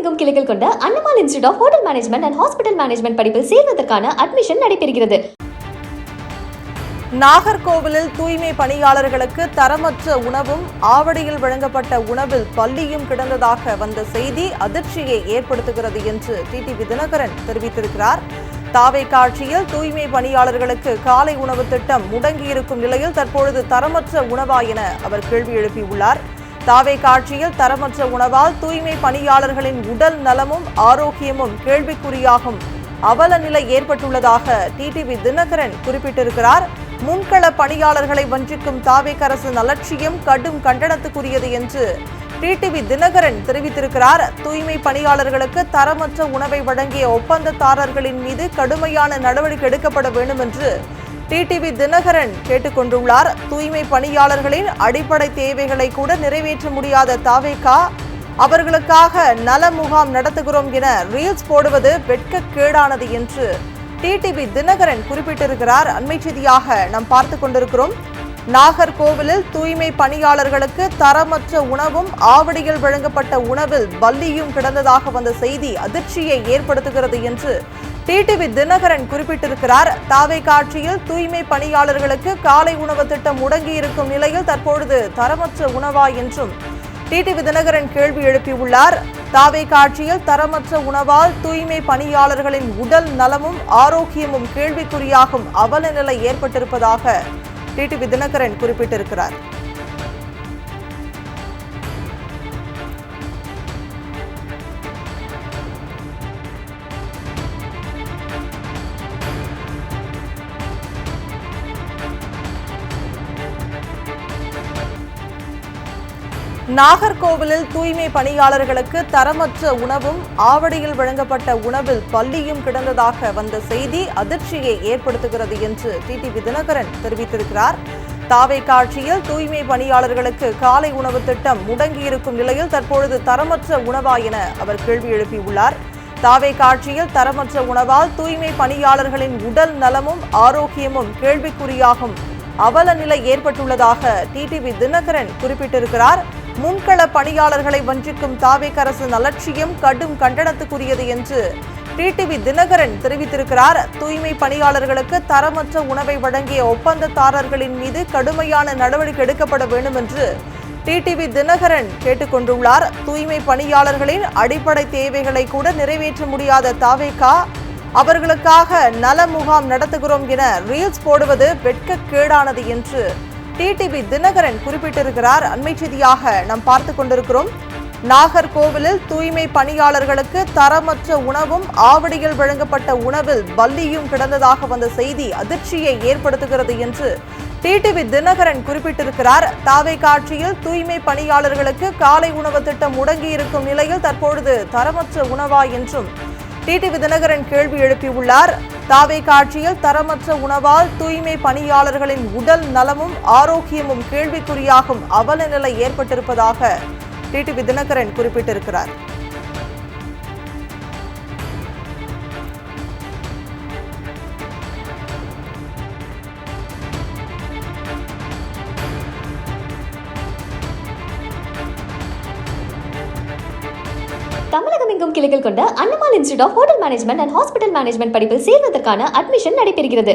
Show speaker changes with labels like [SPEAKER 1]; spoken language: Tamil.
[SPEAKER 1] தமிழகமெங்கும் கிளைகள் கொண்ட Annamal institute of hotel management and hospital management படிப்பில் சேர்வதற்கான அட்மிஷன் நடைபெறுகிறது.
[SPEAKER 2] நாகர்கோவிலில் தூய்மை பணியாளர்களுக்கு தரமற்ற உணவும் ஆவடியில் வழங்கப்பட்ட உணவில் பல்லியும் கிடந்ததாக வந்த செய்தி அதிர்ச்சியை ஏற்படுத்துகிறது என்று டிடிவி தினகரன் தெரிவித்திருக்கிறார். தாவேகா ஆட்சியில் தூய்மை பணியாளர்களுக்கு காலை உணவு திட்டம் முடங்கியிருக்கும் நிலையில் தற்பொழுது தரமற்ற உணவா என அவர் கேள்வி எழுப்பியுள்ளார். தாவேகா ஆட்சியில் தரமற்ற உணவால் தூய்மை பணியாளர்களின் உடல் நலமும் ஆரோக்கியமும் கேள்விக்குறியாகும் அவல நிலை ஏற்பட்டுள்ளதாக டிடிவி தினகரன் குறிப்பிட்டிருக்கிறார். முன்கள பணியாளர்களை வஞ்சிக்கும் தாவேகா அரசின் அலட்சியம் கடும் கண்டனத்துக்குரியது என்று டிடிவி தினகரன் தெரிவித்திருக்கிறார். தூய்மை பணியாளர்களுக்கு தரமற்ற உணவை வழங்கிய ஒப்பந்ததாரர்களின் மீது கடுமையான நடவடிக்கை எடுக்கப்பட வேண்டும் என்று டிடிவி தினகரன் கேட்டுக்கொண்டுள்ளார். தூய்மை பணியாளர்களின் அடிப்படை தேவைகளை கூட நிறைவேற்ற முடியாத தாவேகா அவர்களுக்காக நல முகாம் நடத்துகிறோம் என ரீல்ஸ் போடுவது வெட்கக்கேடானது என்று டிடிவி தினகரன் குறிப்பிட்டிருக்கிறார். அண்மை செய்தியாக நாம் பார்த்து கொண்டிருக்கிறோம். நாகர்கோவிலில் தூய்மை பணியாளர்களுக்கு தரமற்ற உணவும் ஆவடியில் வழங்கப்பட்ட உணவில் பல்லியும் கிடந்ததாக வந்த செய்தி அதிர்ச்சியை ஏற்படுத்துகிறது என்று டிடிவி தினகரன் குறிப்பிட்டிருக்கிறார். தாவேகா ஆட்சியில் தூய்மை பணியாளர்களுக்கு காலை உணவு திட்டம் முடங்கியிருக்கும் நிலையில் தற்பொழுது தரமற்ற உணவா என்றும் டிடிவி தினகரன் கேள்வி எழுப்பியுள்ளார். தாவேகா ஆட்சியில் தரமற்ற உணவால் தூய்மை பணியாளர்களின் உடல் நலமும் ஆரோக்கியமும் கேள்விக்குறியாகும் அவல நிலை ஏற்பட்டிருப்பதாக டிடிவி தினகரன் குறிப்பிட்டிருக்கிறார். நாகர்கோவிலில் தூய்மை பணியாளர்களுக்கு தரமற்ற உணவும் ஆவடியில் வழங்கப்பட்ட உணவில் பல்லியும் கிடந்ததாக வந்த செய்தி அதிர்ச்சியை ஏற்படுத்துகிறது என்று டிடிவி தினகரன் தெரிவித்திருக்கிறார். தாவேகா ஆட்சியில் தூய்மை பணியாளர்களுக்கு காலை உணவு திட்டம் முடங்கியிருக்கும் நிலையில் தற்பொழுது தரமற்ற உணவா என அவர் கேள்வி எழுப்பியுள்ளார். தாவேகா ஆட்சியில் தரமற்ற உணவால் தூய்மை பணியாளர்களின் உடல் நலமும் ஆரோக்கியமும் கேள்விக்குறியாகும் அவல நிலை ஏற்பட்டுள்ளதாக டிடிவி தினகரன் குறிப்பிட்டிருக்கிறார். முன்கள பணியாளர்களை வஞ்சிக்கும் தாவேகா அரசின் அலட்சியம் கடும் கண்டனத்துக்குரியது என்று டிடிவி தினகரன் தெரிவித்திருக்கிறார். தூய்மை பணியாளர்களுக்கு தரமற்ற உணவை வழங்கிய ஒப்பந்ததாரர்களின் மீது கடுமையான நடவடிக்கை எடுக்கப்பட வேண்டும் என்று டிடிவி தினகரன் கேட்டுக்கொண்டுள்ளார். தூய்மை பணியாளர்களின் அடிப்படை தேவைகளை கூட நிறைவேற்ற முடியாத தாவேகா அவர்களுக்காக நல முகாம் நடத்துகிறோம் என ரீல்ஸ் போடுவது வெட்கக்கேடானது என்று டிடிவி தினகரன் குறிப்பிட்டிருக்கிறார். அண்மை செய்தியாக நாம் பார்த்து கொண்டிருக்கிறோம். நாகர்கோவிலில் தூய்மை பணியாளர்களுக்கு தரமற்ற உணவும் ஆவடியில் வழங்கப்பட்ட உணவில் பல்லியும் கிடந்ததாக வந்த செய்தி அதிர்ச்சியை ஏற்படுத்துகிறது என்று டிடிவி தினகரன் குறிப்பிட்டிருக்கிறார். தாவேகா ஆட்சியில் தூய்மை பணியாளர்களுக்கு காலை உணவு திட்டம் முடங்கியிருக்கும் நிலையில் தற்பொழுது தரமற்ற உணவா என்றும் டிடிவி தினகரன் கேள்வி எழுப்பியுள்ளார். தாவேகா ஆட்சியில் தரமற்ற உணவால் தூய்மை பணியாளர்களின் உடல் நலமும் ஆரோக்கியமும் கேள்விக்குறியாகும் அவல நிலை ஏற்பட்டிருப்பதாக டிடிவி தினகரன் குறிப்பிட்டிருக்கிறார்.
[SPEAKER 1] தமிழகமெங்கும் கிளைகள் கொண்ட Annamal institute of hotel management and hospital management படிப்பில் சேர்வதற்கான அட்மிஷன் நடைபெறுகிறது.